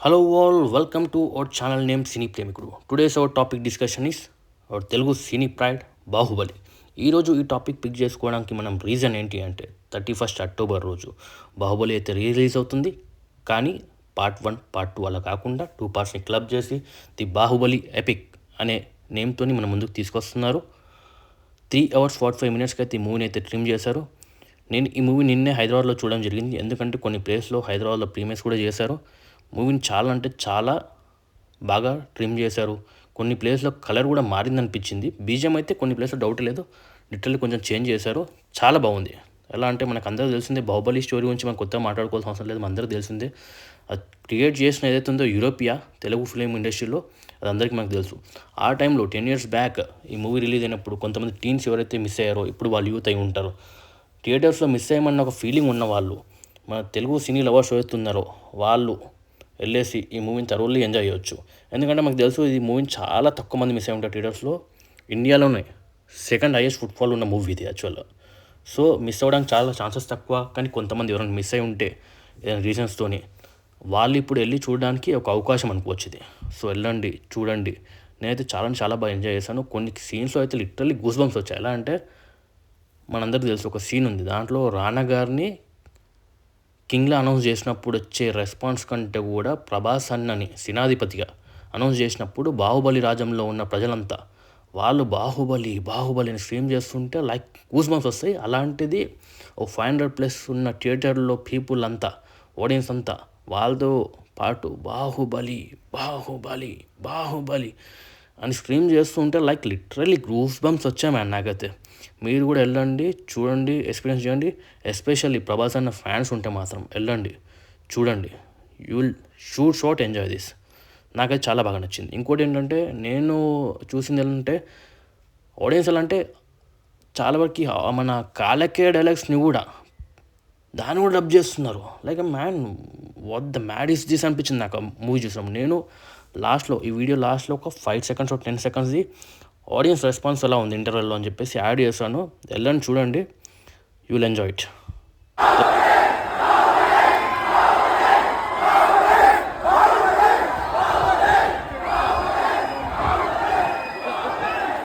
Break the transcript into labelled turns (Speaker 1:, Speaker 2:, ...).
Speaker 1: Hello all, welcome to our channel named Cine Premikudu. Today's our topic discussion is our Telugu Cine Pride Baahubali. ఈరోజు ఈ topic pick చేసుకోవడానికి మనం reason ఏంటి అంటే 31st October రోజు బాహుబలి అయితే రిలీజ్ అవుతుంది. కానీ పార్ట్ 1 పార్ట్ 2 అలా కాకుండా 2 పార్ట్స్ని క్లబ్ చేసి ది బాహుబలి ఎపిక్ అనే నేమ్తోని మన ముందుకు తీసుకొస్తున్నారు. 3 hours 45 minutesకి అయితే ఈ మూవీని అయితే ట్రిమ్ చేశారు. నేను ఈ మూవీ నిన్నే హైదరాబాద్లో చూడడం జరిగింది. ఎందుకంటే కొన్ని ప్లేస్లో హైదరాబాద్లో ప్రీమియర్స్ కూడా చేశారు. మూవీని చాలా అంటే చాలా బాగా ట్రిమ్ చేశారు. కొన్ని ప్లేస్లో కలర్ కూడా మారిందనిపించింది. బీజిఎం అయితే కొన్ని ప్లేస్లో డౌట్ లేదు, లిటరల్లీ కొంచెం చేంజ్ చేశారు. చాలా బాగుంది. ఎలా అంటే మనకు అందరూ తెలిసిందే, బాహుబలి స్టోరీ గురించి మనం కొత్తగా మాట్లాడుకోవాల్సిన అవసరం లేదు, అందరూ తెలిసిందే. అది క్రియేట్ చేసిన ఏదైతే ఉందో యూరోపియా తెలుగు ఫిలిం ఇండస్ట్రీలో, అది అందరికీ మనకు తెలుసు. ఆ టైంలో 10 years బ్యాక్ ఈ మూవీ రిలీజ్ అయినప్పుడు కొంతమంది టీన్స్ ఎవరైతే మిస్ అయ్యారో ఇప్పుడు వాళ్ళు యూత్ అయి ఉంటారు. థియేటర్స్లో మిస్ అయ్యమన్న ఒక ఫీలింగ్ ఉన్న వాళ్ళు, మన తెలుగు సినీ లవర్స్ అవుతున్నారో వాళ్ళు వెళ్ళేసి ఈ మూవీని థరోల్లీ ఎంజాయ్ చేయొచ్చు. ఎందుకంటే మనకు తెలుసు ఈ మూవీని చాలా తక్కువ మంది మిస్ అయి ఉంటారు థియేటర్స్లో. ఇండియాలోనే సెకండ్ హైయెస్ట్ ఫుట్ఫాల్ ఉన్న మూవీ ఇది యాక్చువల్గా. సో మిస్ అవ్వడానికి చాలా ఛాన్సెస్ తక్కువ. కానీ కొంతమంది ఎవరైనా మిస్ అయి ఉంటే ఏదైనా రీజన్స్తోని వాళ్ళు ఇప్పుడు వెళ్ళి చూడడానికి ఒక అవకాశం అనుకోవచ్చు ఇది. సో వెళ్ళండి, చూడండి. నేనైతే చాలా బాగా ఎంజాయ్ చేశాను. కొన్ని సీన్స్లో అయితే లిటరల్లీ గూస్ బంప్స్ వచ్చాయి. ఎలా అంటే మనందరికీ తెలుసు ఒక సీన్ ఉంది, దాంట్లో రానా గారిని కింగ్లా అనౌన్స్ చేసినప్పుడు వచ్చే రెస్పాన్స్ కంటే కూడా ప్రభాస్ అన్నని సేనాధిపతిగా అనౌన్స్ చేసినప్పుడు బాహుబలి రాజ్యంలో ఉన్న ప్రజలంతా వాళ్ళు బాహుబలిని స్ట్రీమ్ చేస్తుంటే లైక్ గూస్ బంప్స్ వస్తాయి. అలాంటిది ఓ 500+ ఉన్న థియేటర్లో పీపుల్ అంతా, ఆడియన్స్ అంతా వాళ్ళతో పాటు బాహుబలి బాహుబలి బాహుబలి అని స్ట్రీమ్ చేస్తుంటే లైక్ లిటరల్లీ గూస్ బంప్స్ వచ్చాయి మ్యాన్ నాకైతే. మీరు కూడా వెళ్ళండి, చూడండి, ఎక్స్పీరియన్స్ చేయండి. ఎస్పెషల్లీ ప్రభాస్ అన్న ఫ్యాన్స్ ఉంటే మాత్రం వెళ్ళండి, చూడండి. You will shot enjoy this. నాకైతే చాలా బాగా నచ్చింది. ఇంకోటి ఏంటంటే నేను చూసింది ఏంటంటే ఆడియన్స్ ఎలా అంటే చాలా వరకు మన కాలకే డైలాగ్స్ని కూడా దాన్ని కూడా డబ్ చేస్తున్నారు. Like man, what the mad is this అనిపించింది నాకు మూవీ చూసినప్పుడు. నేను లాస్ట్లో ఈ వీడియో లాస్ట్లో ఒక 5 seconds 10 secondsది ఆడియన్స్ రెస్పాన్స్ ఎలా ఉంది ఇంటర్వెల్లో అని చెప్పేసి యాడ్ చేశాను. వెళ్ళండి, చూడండి, యూ విల్ ఎంజాయ్ ఇట్.